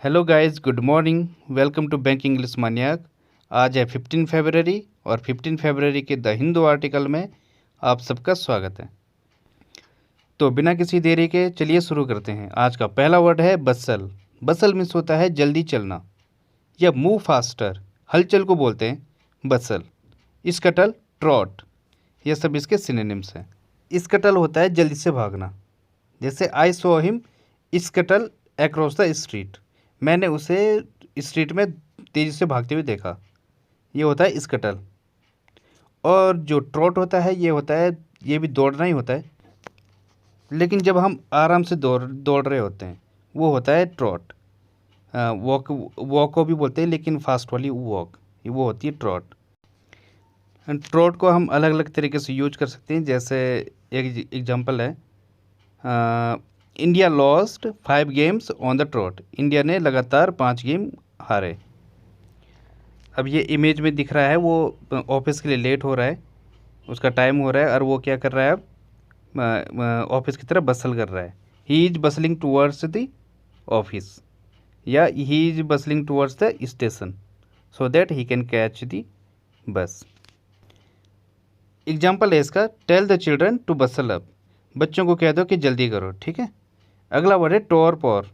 Hello guys, good morning. Welcome to bank English maniac. आज है 15 फरवरी और 15 फरवरी के द हिंदू आर्टिकल में आप सबका स्वागत है। तो बिना किसी देरी के चलिए शुरू करते हैं। आज का पहला वर्ड है बसल। बसल मीन्स होता है जल्दी चलना या मूव फास्टर। हलचल को बोलते हैं बसल। स्कटल, ट्रॉट, ये सब इसके सिनोनिम्स हैं। स्कटल होता है जल्दी से भागना, जैसे I saw him scuttle across the street. मैंने उसे स्ट्रीट में तेज़ी से भागते हुए देखा। ये होता है स्कटल। और जो ट्रॉट होता है, ये होता है, ये भी दौड़ना ही होता है, लेकिन जब हम आराम से दौड़ रहे होते हैं वो होता है ट्रॉट। वॉक वॉक को भी बोलते हैं, लेकिन फास्ट वाली वॉक वो होती है ट्रॉट। ट्रॉट को हम अलग अलग तरीके से यूज कर सकते हैं। जैसे एक एग्जांपल है, India lost 5 games on the trout. India ने लगातार 5 गेम हारे। अब ये इमेज में दिख रहा है, वो ऑफिस के लिए लेट हो रहा है, उसका टाइम हो रहा है, और वो क्या कर रहा है, अब ऑफिस की तरफ बसल कर रहा है। He is bustling towards the office, या he is bustling towards the station so that he can catch the bus. Example है इसका, tell the children to bustle up. बच्चों को कह दो कि जल्दी करो, ठीक है। अगला वर्ड है टॉरपॉर।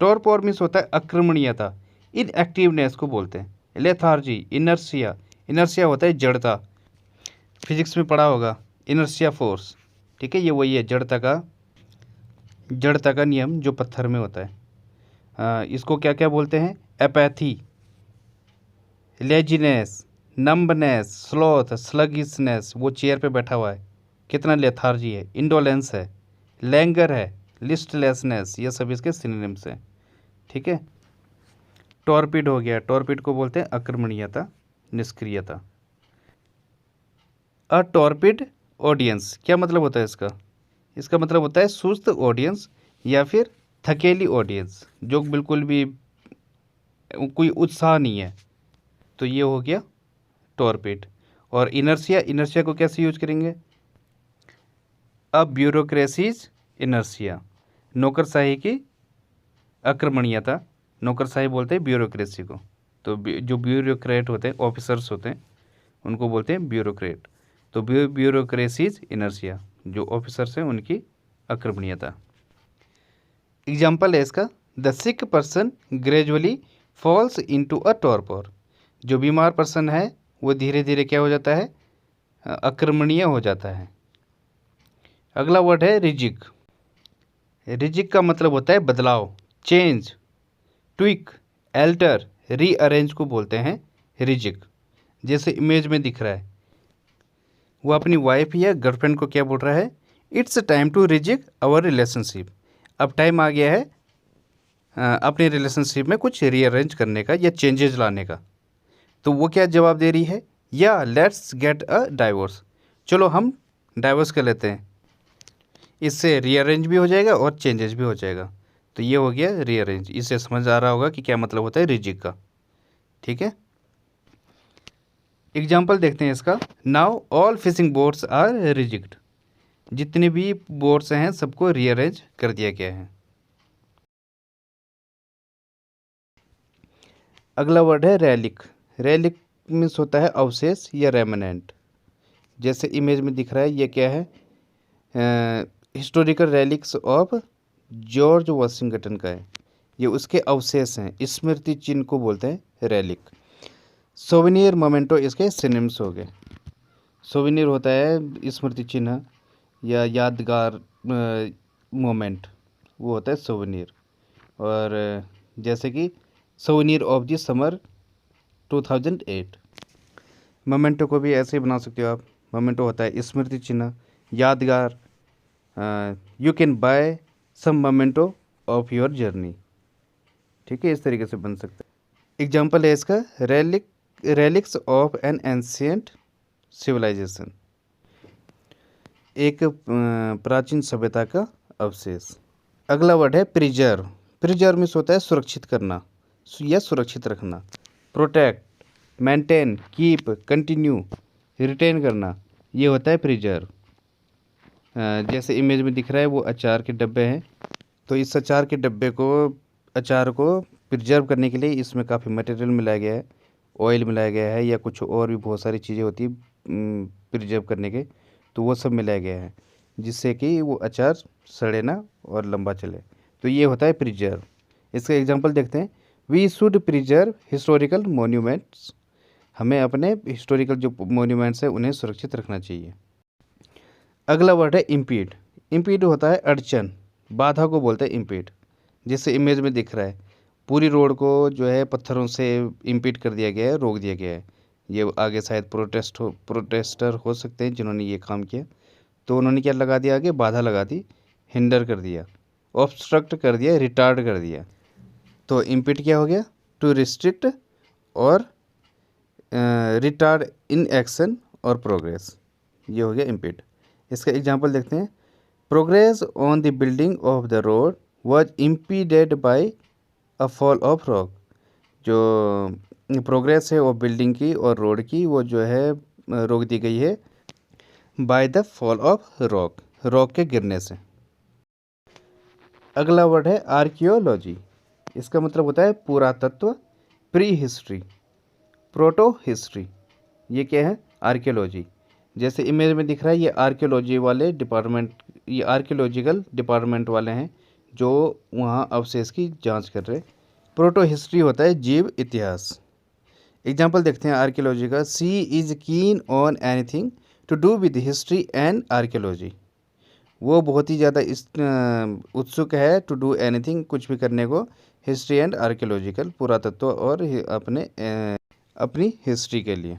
टॉरपॉर मीन्स होता है आक्रमणीयता, इनएक्टिवनेस को बोलते हैं। Lethargy, inertia. इनर्सिया होता है जड़ता, फिजिक्स में पढ़ा होगा, इनर्सिया फोर्स, ठीक है। ये वही है, जड़ता का नियम जो पत्थर में होता है। इसको क्या क्या बोलते हैं, apathy, laziness, numbness, sloth, sluggishness, वो चेयर पे बैठा हुआ है, कितना लेथार्जी है। इंडोलेंस है, लैंगर है, लिस्टलेसनेस, ये सब इसके सिनोनिम्स हैं, ठीक है। टॉर्पिड हो गया, टॉर्पिड को बोलते हैं आक्रमणीयता, निष्क्रियता। अ टॉर्पिड ऑडियंस, क्या मतलब होता है इसका? इसका मतलब होता है सुस्त ऑडियंस या फिर थकेली ऑडियंस, जो बिल्कुल भी कोई उत्साह नहीं है। तो ये हो गया टॉर्पिड। और इनर्सिया, इनर्सिया को कैसे यूज करेंगे? अब ब्यूरोक्रेसीज इनर्सिया, नौकरशाही की आक्रमणीयता। नौकरशाही बोलते हैं ब्यूरोक्रेसी को। तो जो ब्यूरोक्रेट होते हैं, ऑफिसर्स होते हैं, उनको बोलते हैं ब्यूरोक्रेट। तो ब्यूरोक्रेसीज इनर्सिया, जो ऑफिसर्स हैं उनकी आक्रमणीयता। एग्जाम्पल है इसका, the sick person gradually falls into a torpor. जो बीमार पर्सन है वो धीरे धीरे क्या हो जाता है, आक्रमणीय हो जाता है। अगला वर्ड है रिजिक। रिजिक का मतलब होता है बदलाव, चेंज, ट्विक, एल्टर, रीअरेंज को बोलते हैं रिजिक। जैसे इमेज में दिख रहा है, वो अपनी वाइफ या गर्लफ्रेंड को क्या बोल रहा है, it's time to rejig our relationship. अब टाइम आ गया है अपने रिलेशनशिप में कुछ रीअरेंज करने का या चेंजेस लाने का। तो वो क्या जवाब दे रही है, या लेट्स गेट अ डाइवोर्स। चलो हम डाइवोर्स कर लेते हैं, इससे रीअरेंज भी हो जाएगा और चेंजेस भी हो जाएगा। तो ये हो गया रीअरेंज। इससे समझ आ रहा होगा कि क्या मतलब होता है रिजिक का, ठीक है। एग्जाम्पल देखते हैं इसका, now all fishing boats are rejigged. जितने भी बोट्स हैं सबको रीअरेंज कर दिया गया है। अगला वर्ड है रैलिक। रैलिक मीन्स होता है अवशेष या रेमनेंट। जैसे इमेज में दिख रहा है, ये क्या है, historical relics of George Washington का है। ये उसके अवशेष हैं, स्मृति चिन्ह को बोलते हैं रैलिक। सोवेनियर मोमेंटो इसके सिनोनिम्स हो गए। सोवेनियर होता है स्मृति चिन्ह या यादगार मोमेंट, वो होता है सोवेनियर। और जैसे कि souvenir of the summer 2008। Memento को भी ऐसे ही बना सकते हो आप। मोमेंटो होता है स्मृति चिन्ह, यादगार। You can buy some memento of your journey, ठीक है, इस तरीके से बन सकता है। एग्जाम्पल है इसका, relics of an ancient civilization, एक प्राचीन सभ्यता का अवशेष। अगला वर्ड है प्रिजर्व। प्रिजर्व मीन्स होता है सुरक्षित करना या सुरक्षित रखना। Protect, maintain, keep, continue, retain करना, ये होता है प्रिजर्व। जैसे इमेज में दिख रहा है, वो अचार के डब्बे हैं। तो इस अचार के डब्बे को, अचार को प्रिजर्व करने के लिए इसमें काफ़ी मटेरियल मिलाया गया है, ऑयल मिलाया गया है या कुछ और भी बहुत सारी चीज़ें होती है प्रिजर्व करने के, तो वो सब मिलाया गया है जिससे कि वो अचार सड़े ना और लंबा चले। तो ये होता है प्रिजर्व। इसका एग्जांपल देखते हैं। We should preserve historical monuments. हमें अपने हिस्टोरिकल जो मोन्यूमेंट्स हैं उन्हें सुरक्षित रखना चाहिए। अगला वर्ड है इम्पीड। इम्पीड होता है अड़चन, बाधा को बोलते हैं इम्पीड। जैसे इमेज में दिख रहा है, पूरी रोड को जो है पत्थरों से इम्पीड कर दिया गया है, रोक दिया गया है। ये आगे शायद प्रोटेस्टर हो सकते हैं जिन्होंने ये काम किया, तो उन्होंने क्या लगा दिया, आगे बाधा लगा दी, हिंडर कर दिया, ऑब्स्ट्रक्ट कर दिया, रिटार्ड कर दिया। तो इम्पीड क्या हो गया, टू रिस्ट्रिक्ट और रिटार्ड इन एक्शन और प्रोग्रेस, ये हो गया इम्पीड। इसका एग्जांपल देखते हैं। Progress on the building of the road was impeded by a fall of rock. जो प्रोग्रेस है वो बिल्डिंग की और रोड की, वो जो है रोक दी गई है by the fall of rock, rock के गिरने से। अगला वर्ड है आर्कियोलॉजी। इसका मतलब होता है पुरातत्व, प्री हिस्ट्री, प्रोटो हिस्ट्री। ये क्या है, आर्कियोलॉजी। जैसे इमेज में दिख रहा है, ये आर्कियोलॉजी वाले डिपार्टमेंट, ये आर्कियोलॉजिकल डिपार्टमेंट वाले हैं जो वहाँ अवशेष की जांच कर रहे हैं। प्रोटो हिस्ट्री होता है जीव इतिहास। एग्जाम्पल देखते हैं आर्कियोलॉजी का। She is keen on anything to do with history and archaeology. वो बहुत ही ज़्यादा उत्सुक है टू डू एनीथिंग, कुछ भी करने को, हिस्ट्री एंड आर्कियोलॉजिकल, पुरातत्व और अपनी हिस्ट्री के लिए।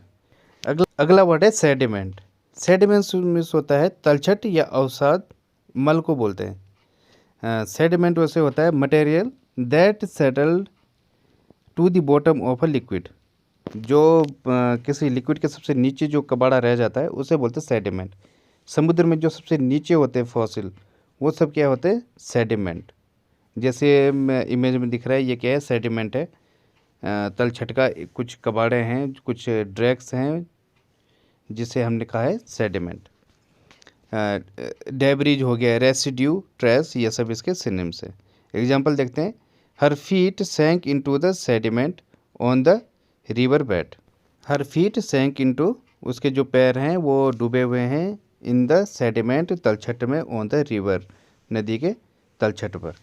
अगला वर्ड है सेडिमेंट। सेडिमेंट मीन्स होता है तलछट या अवसाद, मल को बोलते हैं। सेडिमेंट वैसे होता है material that settled to the bottom of a liquid. जो किसी लिक्विड के सबसे नीचे जो कबाड़ा रह जाता है उसे बोलते हैं सेडिमेंट। समुद्र में जो सबसे नीचे होते हैं फॉसिल, वो सब क्या होते हैं, सेडिमेंट। जैसे इमेज में दिख रहा है, ये क्या है, सेडिमेंट है। तलछट का कुछ कबाड़े हैं, कुछ ड्रैग्स हैं, जिसे हमने कहा है सेडिमेंट। डेब्रिज हो गया, रेसिड्यू, ट्रेस, ये सब इसके सिनोनिम्स है। एग्जाम्पल देखते हैं। Her feet sank into the sediment on the river bed. Her feet sank into, उसके जो पैर हैं वो डूबे हुए हैं, इन द सेडिमेंट, तलछट में, ऑन द रिवर, नदी के तलछट पर।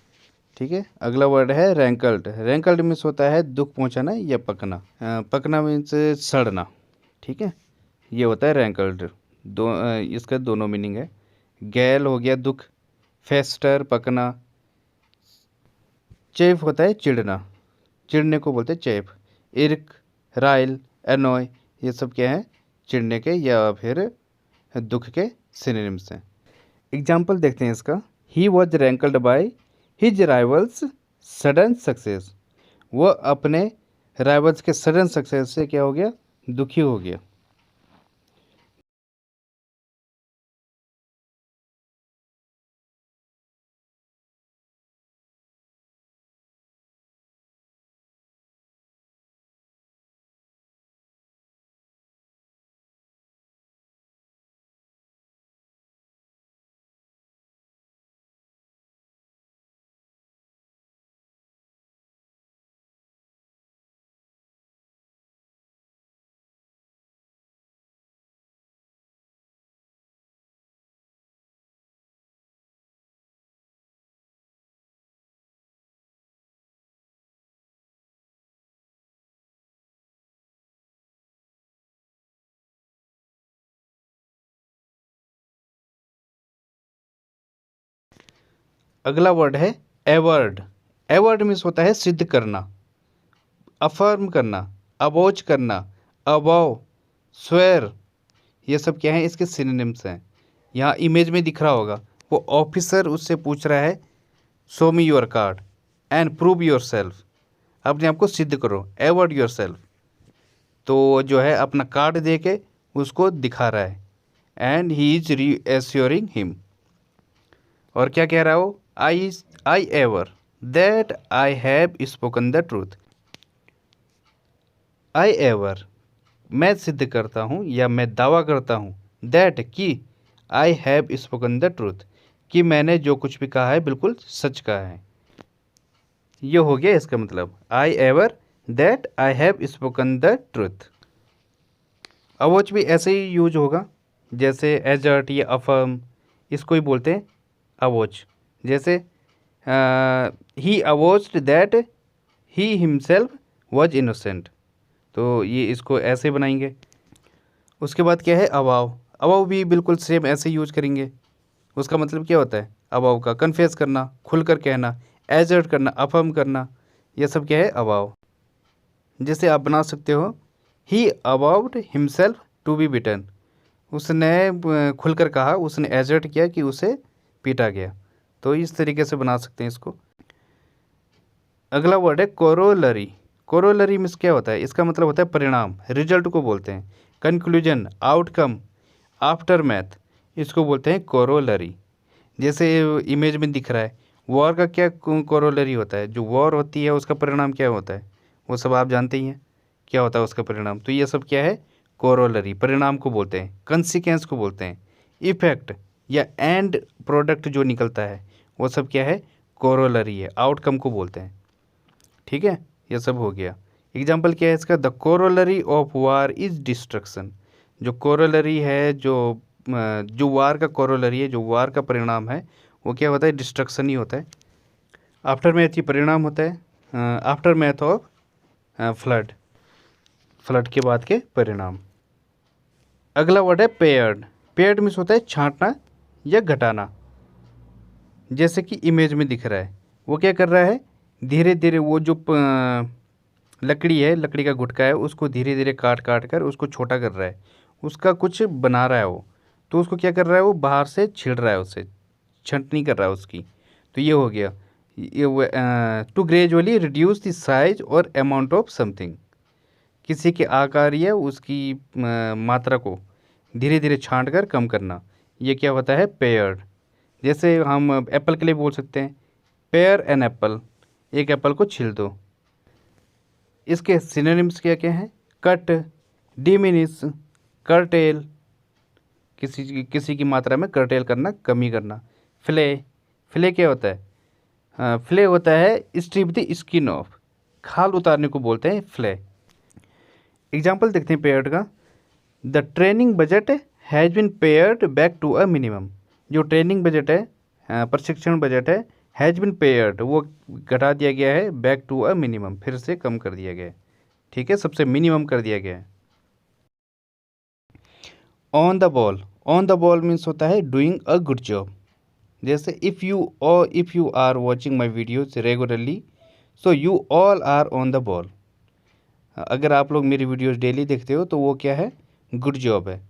ठीक है। अगला वर्ड है रैंकल्ड। रैंकल्ड मीन्स होता है दुख पहुंचाना या पकना। पकना मीन्स सड़ना। ठीक है, ये होता है रैंकल्ड। इसका दोनों मीनिंग है। गैल हो गया दुख, फेस्टर पकना, चेफ होता है चिढ़ना, चिढ़ने को बोलते हैं चेफ। इर्क, राइल, एनॉय, ये सब क्या है, चिढ़ने के या फिर दुख के सिनोनिम्स हैं। एग्जाम्पल देखते हैं इसका। He was rankled by his rivals sudden success. वो अपने राइवल्स के सडन सक्सेस से क्या हो गया, दुखी हो गया। अगला वर्ड है एवर्ड। एवर्ड मीन्स होता है सिद्ध करना, अफर्म करना, अबोच करना, अबव, स्वेर, ये सब क्या है, इसके सिनोनिम्स हैं। यहाँ इमेज में दिख रहा होगा, वो ऑफिसर उससे पूछ रहा है, show me your card and prove your self. अपने आप को सिद्ध करो, एवर्ड योर सेल्फ। तो जो है अपना कार्ड दे के उसको दिखा रहा है, एंड ही इज री एश्योरिंग हिम। और क्या कह रहा हो, आई aver that I have spoken the truth. I ever, मैं सिद्ध करता हूँ या मैं दावा करता हूँ, दैट कि, आई हैव स्पोकन द ट्रूथ, कि मैंने जो कुछ भी कहा है बिल्कुल सच कहा है। ये हो गया इसका मतलब, I aver that I have spoken the truth. Avouch भी ऐसे ही यूज होगा, जैसे एजर्ट या अफर्म, इसको ही बोलते हैं अवॉच। जैसे ही avouched that he himself was innocent, तो ये इसको ऐसे बनाएंगे। उसके बाद क्या है, अवाव। अवाव भी बिल्कुल सेम ऐसे यूज करेंगे। उसका मतलब क्या होता है अवाव का, कन्फेस करना, खुलकर कहना, एजर्ट करना, अफर्म करना, ये सब क्या है अवाव। जैसे आप बना सकते हो, ही अबाउट हिमसेल्फ टू बी बिटन, उसने खुलकर कहा, उसने एजर्ट किया कि उसे पीटा गया। तो इस तरीके से बना सकते हैं इसको। अगला वर्ड है कोरोलरी। कोरोलरी मीन्स क्या होता है, इसका मतलब होता है परिणाम, रिजल्ट को बोलते हैं। कंक्लूजन, आउटकम, आफ्टर मैथ, इसको बोलते हैं कोरोलरी। जैसे इमेज में दिख रहा है, वॉर का क्या कोरोलरी होता है, जो वॉर होती है उसका परिणाम क्या होता है, वो सब आप जानते ही हैं क्या होता है उसका परिणाम। तो ये सब क्या है कोरोलरी, परिणाम को बोलते हैं, कंसिक्वेंस को बोलते हैं, इफेक्ट या एंड प्रोडक्ट जो निकलता है वो सब क्या है कोरोलरी है, आउटकम को बोलते हैं। ठीक है, ये सब हो गया। एग्जाम्पल क्या है इसका, the corollary of war is destruction. जो कोरोलरी है, जो वार का कोरोलरी है, जो वार का परिणाम है, वो क्या होता है डिस्ट्रक्शन ही होता है। आफ्टर मैथ ही परिणाम होता है, after math of flood, flood के बाद के परिणाम। अगला वर्ड है पेयर्ड। पेयर्ड मीन्स होता है छांटना या घटाना। जैसे कि इमेज में दिख रहा है, वो क्या कर रहा है, धीरे धीरे वो जो लकड़ी है, लकड़ी का गुटका है, उसको धीरे धीरे काट काट कर उसको छोटा कर रहा है, उसका कुछ बना रहा है वो। तो उसको क्या कर रहा है, वो बाहर से छिड़ रहा है, उससे छंटनी कर रहा है उसकी। तो ये हो गया, to gradually reduce the size और अमाउंट ऑफ समथिंग, किसी के आकार या उसकी मात्रा को धीरे धीरे छांट कर कम करना, ये क्या होता है पेयर्ड। जैसे हम एप्पल के लिए बोल सकते हैं, पेयर एन एप्पल, एक एप्पल को छील दो। इसके सिनोनिम्स क्या क्या हैं, कट, डिमिनिश, कर्टेल, किसी की मात्रा में कर्टेल करना, कमी करना। फ्ले, फ्ले क्या होता है, फ्ले होता है स्ट्रिप द स्किन ऑफ, खाल उतारने को बोलते हैं फ्ले। एग्जाम्पल देखते हैं पेयर्ड का, the training budget has been pared back to a minimum. जो ट्रेनिंग बजट है, प्रशिक्षण बजट है, हैज़ बिन पेयर्ड, वो घटा दिया गया है, बैक टू अ मिनिमम, फिर से कम कर दिया गया है। ठीक है, सबसे मिनिमम कर दिया गया है। On the ball, on the ball means होता है डूइंग अ गुड जॉब। जैसे if you are watching my videos regularly, so you all are on the ball. अगर आप लोग मेरी वीडियोस डेली देखते हो तो वो क्या है गुड जॉब है।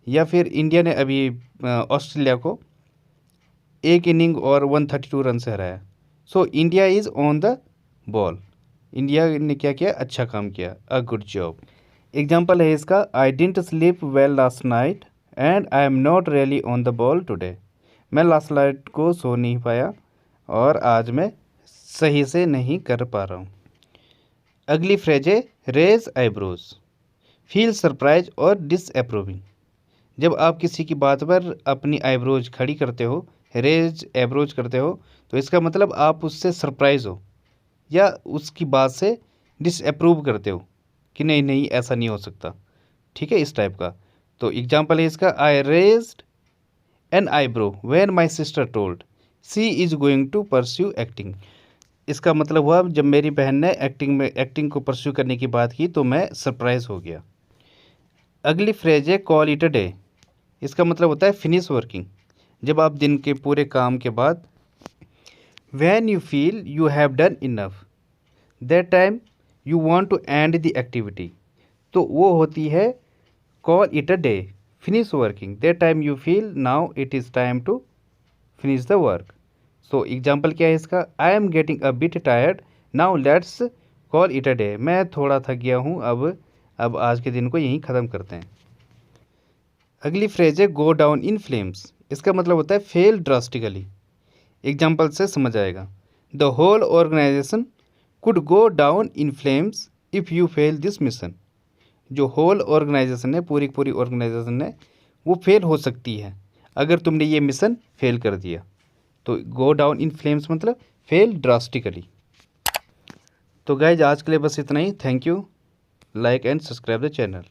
या फिर इंडिया ने अभी ऑस्ट्रेलिया को एक इनिंग और 132 रन से हराया, so India is on the ball, India ने क्या किया, अच्छा काम किया, अ गुड जॉब। एग्जाम्पल है इसका, I didn't sleep well last night and I am not really on the ball today. मैं लास्ट नाइट को सो नहीं पाया और आज मैं सही से नहीं कर पा रहा हूँ। अगली फ्रेज है रेज आईब्रोज, फील सरप्राइज और डिसअप्रूविंग। जब आप किसी की बात पर अपनी आईब्रोज खड़ी करते हो, रेज आईब्रोज करते हो, तो इसका मतलब आप उससे सरप्राइज हो या उसकी बात से डिसअप्रूव करते हो कि नहीं नहीं ऐसा नहीं हो सकता। ठीक है, इस टाइप का। तो एग्जाम्पल है इसका, I raised an eyebrow when my sister told she is going to pursue acting. इसका मतलब हुआ जब मेरी बहन ने एक्टिंग को परस्यू करने की बात की तो मैं सरप्राइज हो गया। अगली फ्रेज है कॉल इट अ डे। इसका मतलब होता है फिनिश वर्किंग। जब आप दिन के पूरे काम के बाद, when you feel you have done enough, that time you want to end the activity, तो वो होती है call it a day, finish working, that time you feel now it is time to finish the work. So example क्या है इसका, I am getting a bit tired now let's call it a day. मैं थोड़ा थक गया हूँ, अब आज के दिन को यहीं ख़त्म करते हैं। अगली फ्रेज है गो डाउन इन फ्लेम्स। इसका मतलब होता है फेल ड्रास्टिकली। एग्जाम्पल से समझ आएगा, the whole organization could go down in flames if you fail this mission. जो होल ऑर्गेनाइजेशन है, पूरी पूरी ऑर्गेनाइजेशन है, वो फेल हो सकती है अगर तुमने ये मिशन फेल कर दिया। तो गो डाउन इन फ्लेम्स मतलब फेल ड्रास्टिकली। तो गाइज आज के लिए बस इतना ही। Thank you. Like and subscribe the channel.